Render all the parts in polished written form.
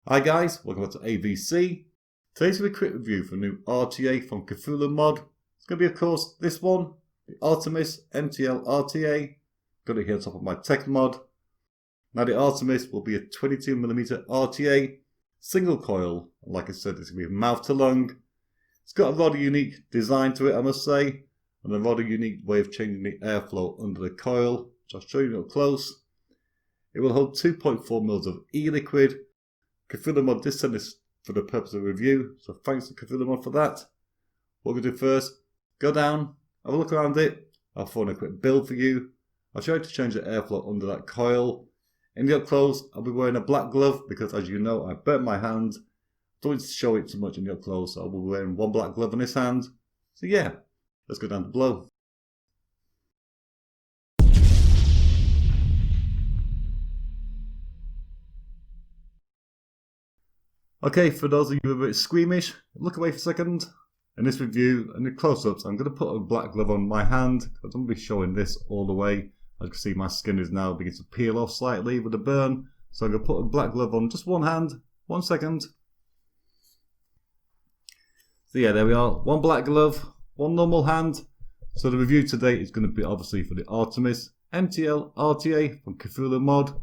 Hi guys, welcome back to AVC. Today's going to be a quick review for a new RTA from Cthulhu Mod. It's going to be, of course, this one, the Artemis MTL RTA. Got it here on top of my tech mod. Now the Artemis will be a 22mm RTA, single coil. And like I said, it's going to be mouth to lung. It's got a rather unique design to it, I must say, and a rather unique way of changing the airflow under the coil, which I'll show you up close. It will hold 2.4 mils of e-liquid. Cthulhu Mod did send this for the purpose of review, so thanks to Cthulhu Mod for that. What we're going to do first, go down, have a look around it. I'll throw in a quick build for you. I'll show you how to change the airflow under that coil. In the up close, I'll be wearing a black glove because, as you know, I burnt my hand. Don't want to show it too much in the up close, so I'll be wearing one black glove on this hand. So yeah, let's go down to blow. Okay, for those of you who are a bit squeamish, look away for a second. In this review and the close-ups, I'm going to put a black glove on my hand. I don't want to be showing this all the way. As you can see, my skin is now beginning to peel off slightly with the burn. So I'm going to put a black glove on just one hand. 1 second. So yeah, there we are. One black glove, one normal hand. So the review today is going to be obviously for the Artemis MTL RTA from Cthulhu Mod. It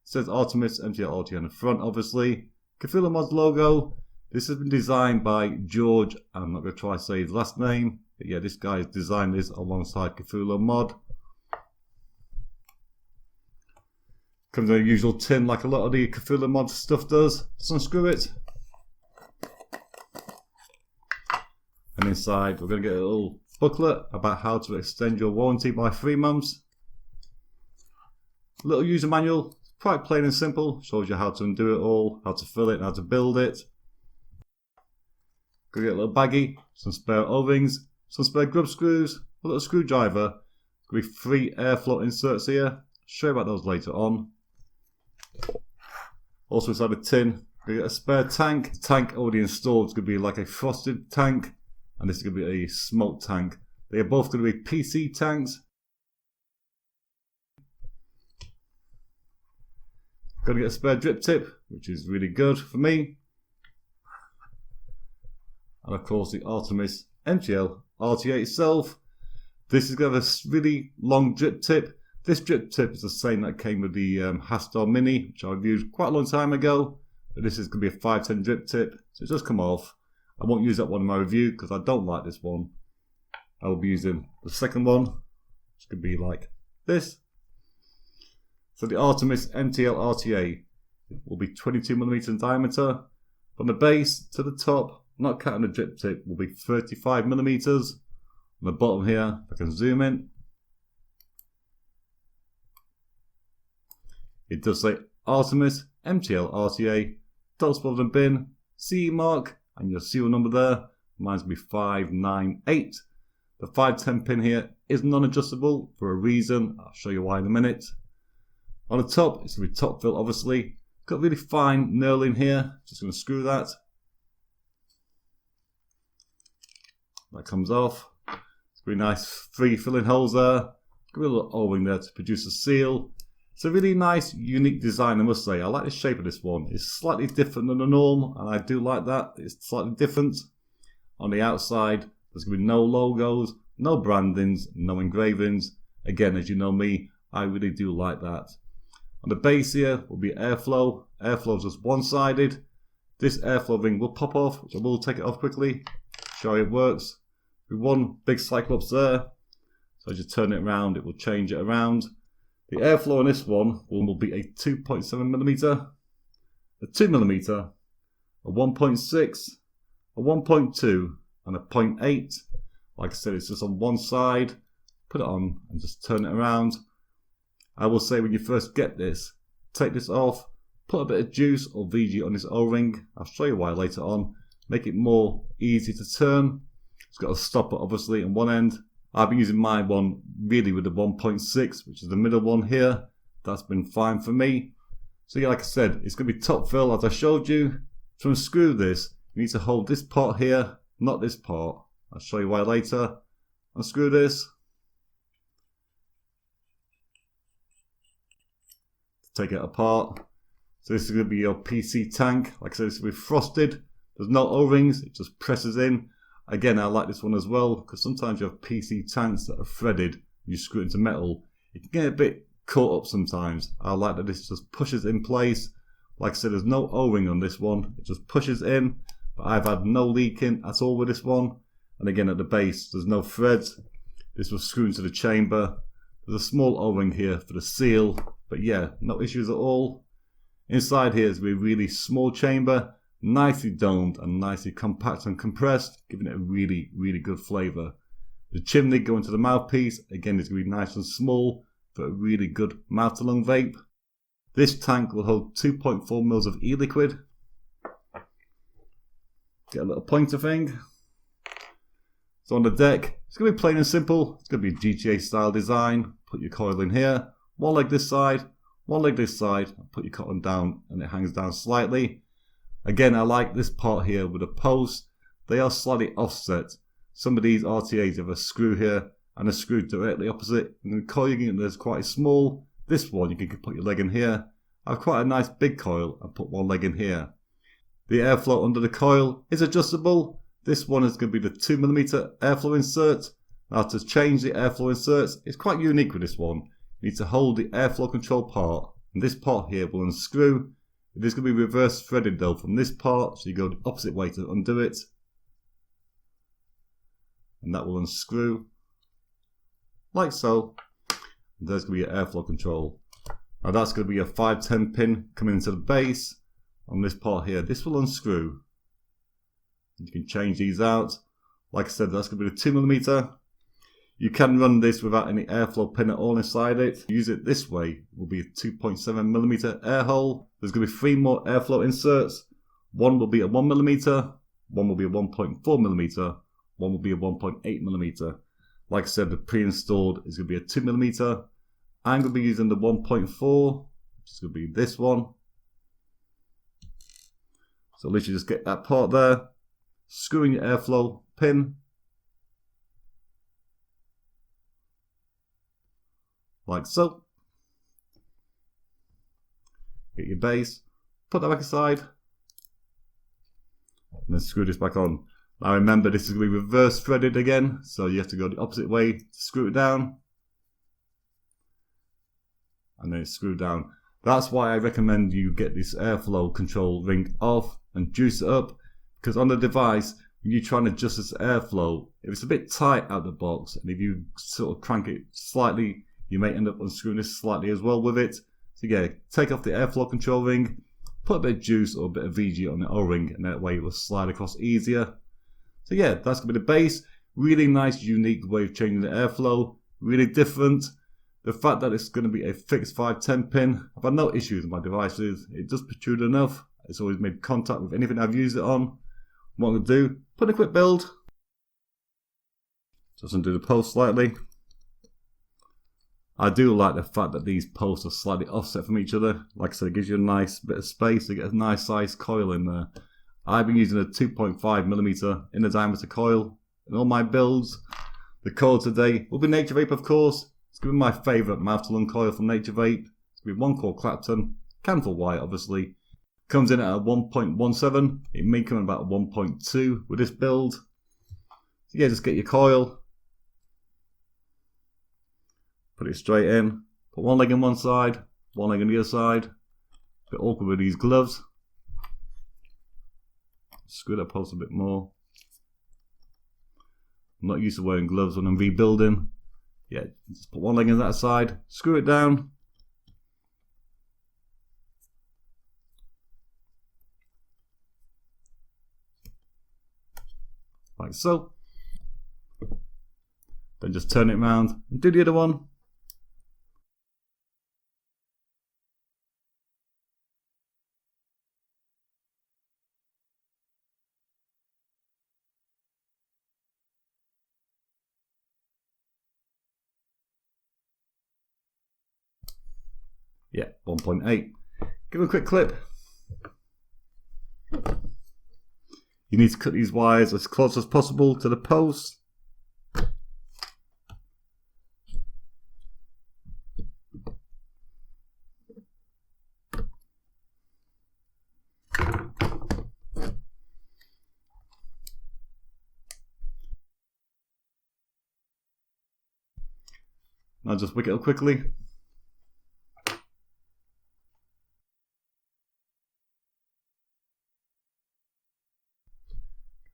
says Artemis MTL RTA on the front, obviously. Cthulhu Mod's logo. This has been designed by George. I'm not going to try to say his last name. But yeah, this guy has designed this alongside Cthulhu Mod. Comes in a usual tin like a lot of the Cthulhu Mod stuff does. Just unscrew it. And inside we're going to get a little booklet about how to extend your warranty by 3 months. Little user manual. Quite plain and simple, shows you how to undo it all, how to fill it, and how to build it. Gonna get a little baggie, some spare O-rings, some spare grub screws, a little screwdriver. Gonna be 3 airflow inserts here. I'll show you about those later on. Also inside the tin, gonna get a spare tank. The tank already installed is gonna be like a frosted tank, and this is gonna be a smoke tank. They are both gonna be PC tanks. Gonna get a spare drip tip, which is really good for me. And of course the Artemis MTL RTA itself. This is gonna have a really long drip tip. This drip tip is the same that came with the Hastor Mini, which I reviewed quite a long time ago. But this is gonna be a 510 drip tip, so it does come off. I won't use that one in my review because I don't like this one. I will be using the second one, which could be like this. So the Artemis MTL RTA will be 22mm in diameter. From the base to the top, not counting the drip tip, will be 35mm. On the bottom here, if I can zoom in, it does say Artemis MTL RTA, don't spell the bin, CE mark, and your serial number there. Mine's going to be 598. The 510 pin here is non-adjustable for a reason. I'll show you why in a minute. On the top, it's going to be top fill, obviously. Got really fine knurling here. Just going to screw that. That comes off. It's going to be nice 3 filling holes there. Got a little O-ring there to produce a seal. It's a really nice, unique design, I must say. I like the shape of this one. It's slightly different than the norm, and I do like that. It's slightly different. On the outside, there's going to be no logos, no brandings, no engravings. Again, as you know me, I really do like that. On the base here will be airflow. Airflow is just one-sided. This airflow ring will pop off, which I will take it off quickly. Show you it works. With one big cyclops there. So as you turn it around, it will change it around. The airflow on this one will be a 2.7mm, a 2mm, a 1.6, a 1.2, and a 0.8. Like I said, it's just on one side. Put it on and just turn it around. I will say when you first get this, take this off, put a bit of juice or VG on this O-ring. I'll show you why later on. Make it more easy to turn. It's got a stopper obviously on one end. I've been using my one really with the 1.6, which is the middle one here. That's been fine for me. So yeah, like I said, it's going to be top fill as I showed you. To unscrew this, you need to hold this part here, not this part. I'll show you why later. Unscrew this. Take it apart. So this is going to be your PC tank. Like I said, this will be frosted. There's no O-rings, it just presses in. Again, I like this one as well, because sometimes you have PC tanks that are threaded. You screw it into metal. It can get a bit caught up sometimes. I like that this just pushes in place. Like I said, there's no O-ring on this one. It just pushes in. But I've had no leaking at all with this one. And again, at the base, there's no threads. This will screw into the chamber. There's a small O-ring here for the seal. But yeah, no issues at all. Inside here is a really small chamber. Nicely domed and nicely compact and compressed, giving it a really, really good flavour. The chimney going to the mouthpiece, again, is going to be nice and small for a really good mouth-to-lung vape. This tank will hold 2.4 mils of e-liquid. Get a little pointer thing. So on the deck, it's going to be plain and simple. It's going to be a GTA style design. Put your coil in here, one leg this side, one leg this side, put your cotton down and it hangs down slightly. Again, I like this part here with the posts. They are slightly offset. Some of these RTAs have a screw here and a screw directly opposite. And the coil you can get is quite small. This one, you can put your leg in here. I have quite a nice big coil and put one leg in here. The airflow under the coil is adjustable. This one is going to be the 2mm airflow insert. Now to change the airflow inserts, it's quite unique with this one. You need to hold the airflow control part. And this part here will unscrew. It is going to be reverse threaded though from this part, so you go the opposite way to undo it. And that will unscrew, like so. And there's going to be your airflow control. Now that's going to be a 510 pin coming into the base. On this part here, this will unscrew. You can change these out. Like I said, that's going to be the 2mm. You can run this without any airflow pin at all inside it. Use it this way, it will be a 2.7mm air hole. There's going to be 3 more airflow inserts. One will be a 1mm, one will be a 1.4mm, one will be a 1.8mm. Like I said, the pre-installed is going to be a 2mm. I'm going to be using the 1.4, which is going to be this one. So literally just get that part there, screw in your airflow pin. Like so. Get your base, put that back aside, and then screw this back on. Now remember, this is going to be reverse threaded again, so you have to go the opposite way to screw it down. And then it's screwed down. That's why I recommend you get this airflow control ring off and juice it up, because on the device, when you try and adjust this airflow, if it's a bit tight out the box, and if you sort of crank it slightly, you may end up unscrewing this slightly as well with it. So yeah, take off the airflow control ring, put a bit of juice or a bit of VG on the O-ring, and that way it will slide across easier. So yeah, that's going to be the base. Really nice, unique way of changing the airflow. Really different. The fact that it's going to be a fixed 510 pin, I've had no issues with my devices. It does protrude enough. It's always made contact with anything I've used it on. What I'm going to do, put in a quick build. Just undo the post slightly. I do like the fact that these posts are slightly offset from each other. Like I said, it gives you a nice bit of space to get a nice sized coil in there. I've been using a 2.5mm inner diameter coil in all my builds. The coil today will be Nature Vape, of course. It's going to be my favourite mouth-to-lung coil from Nature Vape. It's going to be 1 core Clapton, Canfor White obviously. Comes in at a 1.17. It may come in about 1.2 with this build. So yeah, just get your coil. Put it straight in. Put one leg on one side, one leg on the other side. A bit awkward with these gloves. Screw that post a bit more. I'm not used to wearing gloves when I'm rebuilding. Yeah, just put one leg on that side, screw it down. Like so. Then just turn it around and do the other one. Yeah, 1.8. Give it a quick clip. You need to cut these wires as close as possible to the post. I'll just wick it up quickly.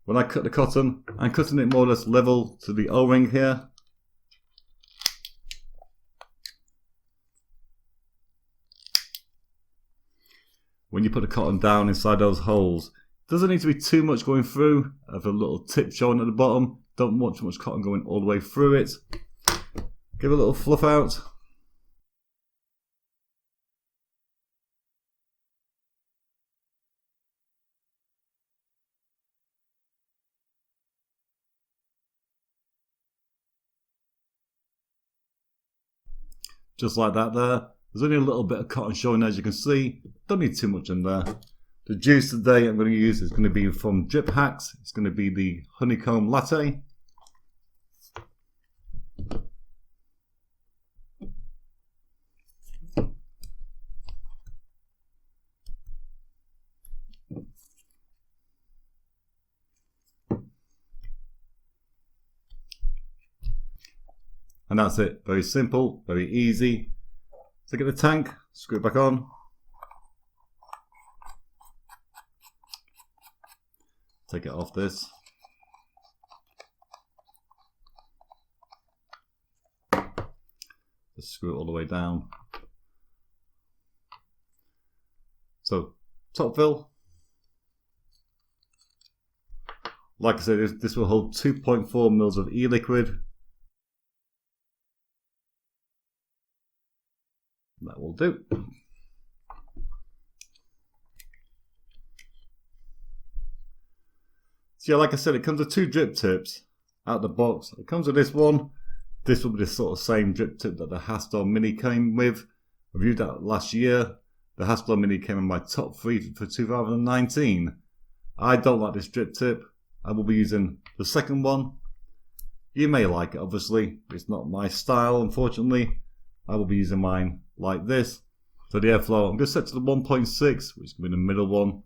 When I cut the cotton, I'm cutting it more or less level to the O-ring here. When you put the cotton down inside those holes, doesn't need to be too much going through. I have a little tip showing at the bottom. Don't want too much cotton going all the way through it. Give a little fluff out. Just like that there. There's only a little bit of cotton showing, as you can see. Don't need too much in there. The juice today I'm going to use is going to be from Drip Hacks. It's going to be the honeycomb latte. And that's it. Very simple, very easy. So get the tank, screw it back on. Take it off this. Just screw it all the way down. So, top fill. Like I said, this will hold 2.4 mils of e-liquid. That will do. So yeah, like I said, it comes with 2 drip tips out the box. It comes with this one. This will be the sort of same drip tip that the Hastor Mini came with. I reviewed that last year. The Hastor Mini came in my top 3 for 2019. I don't like this drip tip. I will be using the second one. You may like it, obviously. It's not my style, unfortunately. I will be using mine like this. So the airflow, I'm going to set to the 1.6, which is going to be the middle one. I'm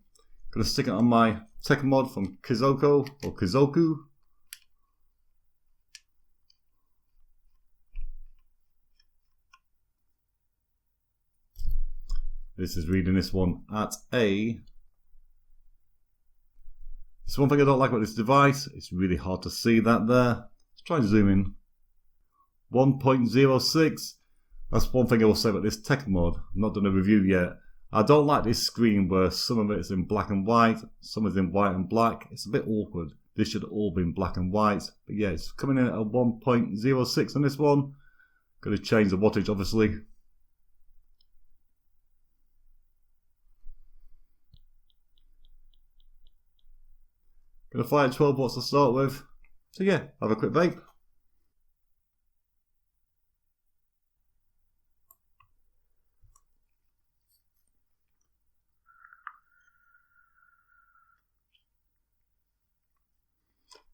going to stick it on my Tech Mod from Kizoko or Kizoku. This is reading this one at a... It's one thing I don't like about this device. It's really hard to see that there. Let's try and zoom in. 1.06. That's one thing I will say about this Tech Mod. I've not done a review yet. I don't like this screen where some of it is in black and white, some is in white and black. It's a bit awkward. This should all be in black and white. But yeah, it's coming in at a 1.06 on this one. Got to change the wattage, obviously. Going to fire at 12 watts to start with. So yeah, have a quick vape.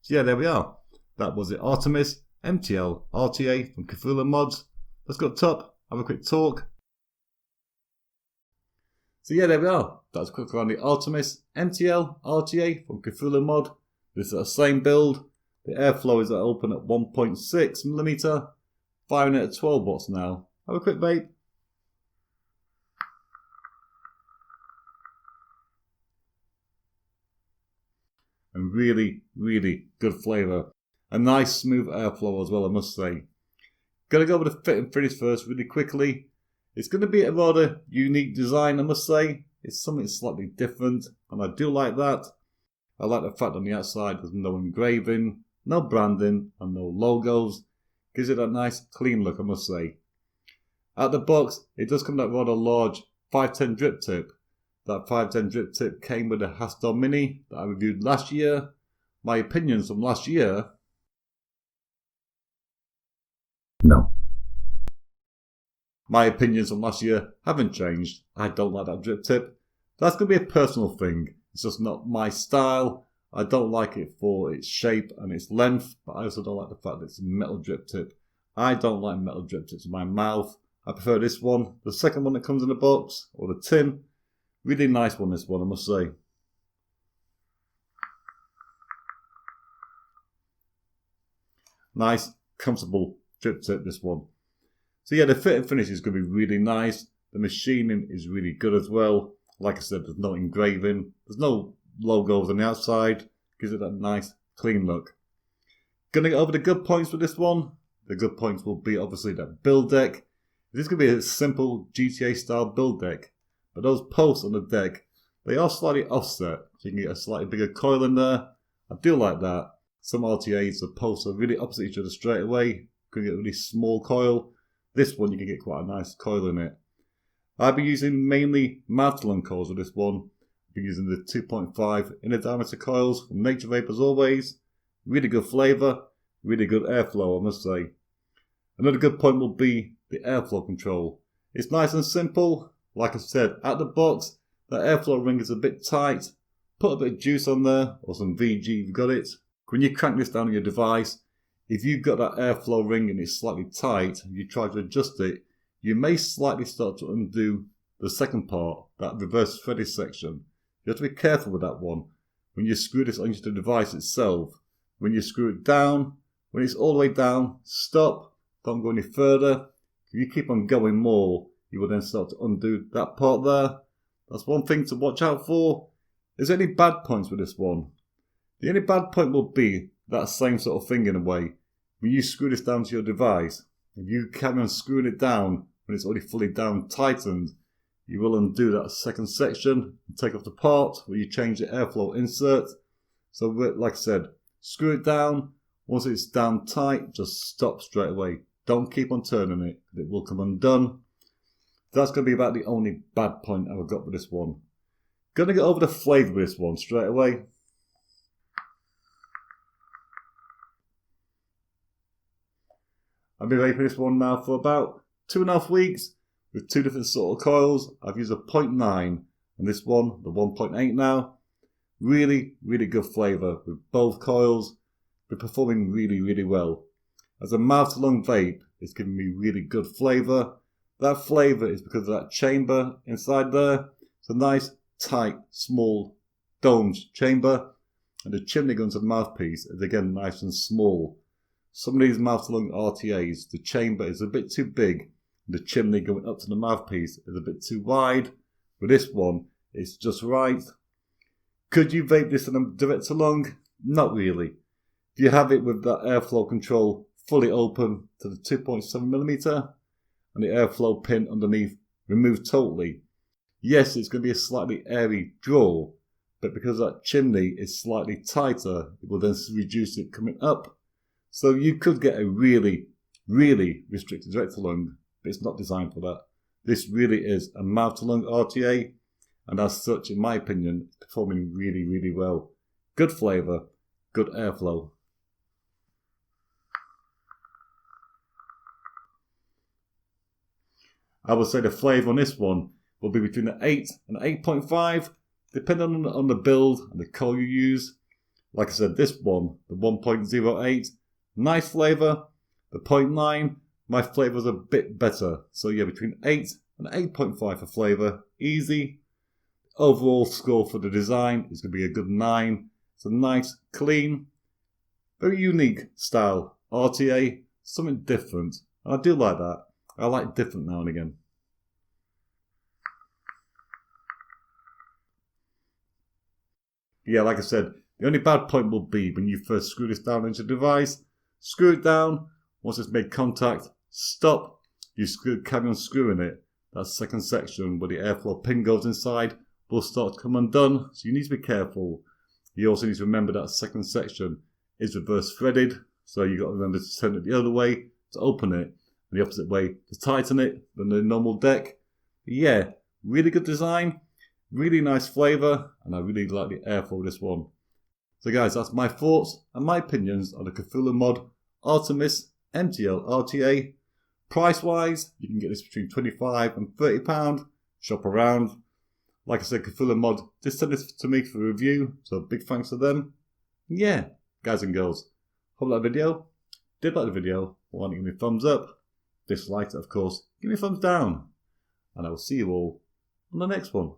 So yeah, there we are. That was the Artemis MTL RTA from Cthulhu Mod. Let's go up top, have a quick talk. So yeah, there we are. That's a quick look around the Artemis MTL RTA from Cthulhu Mod. This is the same build. The airflow is open at 1.6mm. Firing it at 12 watts now. Have a quick vape. And really, really good flavour. A nice smooth airflow as well, I must say. Gonna go with the fit and finish first really quickly. It's going to be a rather unique design, I must say. It's something slightly different, and I do like that. I like the fact on the outside there's no engraving, no branding, and no logos. Gives it a nice clean look, I must say. At the box, it does come with that rather large 510 drip tip. That 510 drip tip came with the Hastor Mini that I reviewed last year. My opinions from last year... No. My opinions from last year haven't changed. I don't like that drip tip. That's going to be a personal thing. It's just not my style. I don't like it for its shape and its length, but I also don't like the fact that it's a metal drip tip. I don't like metal drip tips in my mouth. I prefer this one. The second one that comes in the box, or the tin. Really nice one, this one, I must say. Nice, comfortable drip tip, this one. So yeah, the fit and finish is going to be really nice. The machining is really good as well. Like I said, there's no engraving. There's no logos on the outside. Gives it that nice, clean look. Gonna get over the good points with this one. The good points will be obviously that build deck. This is going to be a simple GTA style build deck. But those posts on the deck, they are slightly offset. So you can get a slightly bigger coil in there. I do like that. Some RTAs, the posts are really opposite each other straight away. You can get a really small coil. This one, you can get quite a nice coil in it. I'll be using mainly mouth-to-lung coils with this one. I'll be using the 2.5 inner diameter coils from Nature Vapers always. Really good flavour, really good airflow, I must say. Another good point will be the airflow control. It's nice and simple. Like I said, at the box, the airflow ring is a bit tight. Put a bit of juice on there, or some VG if you've got it. When you crank this down on your device, if you've got that airflow ring and it's slightly tight, and you try to adjust it, you may slightly start to undo the second part, that reverse threaded section. You have to be careful with that one. When you screw this onto the device itself, when you screw it down, when it's all the way down, stop, don't go any further. If you keep on going more, you will then start to undo that part there. That's one thing to watch out for. Is there any bad points with this one? The only bad point will be that same sort of thing in a way. When you screw this down to your device, if you carry on screwing it down when it's already fully down tightened, you will undo that second section and take off the part where you change the airflow insert. So like I said, screw it down. Once it's down tight, just stop straight away. Don't keep on turning it. It will come undone. That's going to be about the only bad point I've got with this one. Going to get over the flavour with this one straight away. I've been vaping this one now for about 2.5 weeks with 2 different sort of coils. I've used a 0.9 and this one, the 1.8 now. Really, really good flavour with both coils. They're performing really, really well. As a mouth-to-lung vape, it's giving me really good flavour. That flavour is because of that chamber inside there. It's a nice, tight, small, domed chamber. And the chimney going to the mouthpiece is again nice and small. Some of these mouth-to-lung RTAs, the chamber is a bit too big. And the chimney going up to the mouthpiece is a bit too wide. With this one, it's just right. Could you vape this in a direct-to-lung? Not really. If you have it with that airflow control fully open to the 2.7mm and the airflow pin underneath removed totally, yes, it's going to be a slightly airy draw, but because that chimney is slightly tighter, it will then reduce it coming up. So you could get a really, really restricted direct-to-lung, but it's not designed for that. This really is a mouth-to-lung RTA, and as such, in my opinion, it's performing really, really well. Good flavour, good airflow. I would say the flavour on this one will be between the 8 and 8.5, depending on the build and the coil you use. Like I said, this one, the 1.08, nice flavour. The 0.9, my flavour is a bit better. So yeah, between 8 and 8.5 for flavour, easy. Overall score for the design is going to be a good 9. It's a nice, clean, very unique style RTA, something different. And I do like that. I like different now and again. Yeah, like I said, the only bad point will be when you first screw this down into the device. Screw it down. Once it's made contact, stop. You carry on screwing it. That second section where the airflow pin goes inside will start to come undone. So you need to be careful. You also need to remember that second section is reverse threaded. So you've got to remember to turn it the other way to open it. The opposite way to tighten it than the normal deck. But yeah, really good design, really nice flavour, and I really like the airflow of this one. So guys, that's my thoughts and my opinions on the Cthulhu Mod Artemis MTL RTA. Price wise, you can get this between £25 and £30. Shop around. Like I said, Cthulhu Mod just sent this to me for review, so big thanks to them. And yeah, guys and girls, hope you liked the video. Did like the video, why don't you give me a thumbs up? Dislike it, of course, give me a thumbs down. And I will see you all on the next one.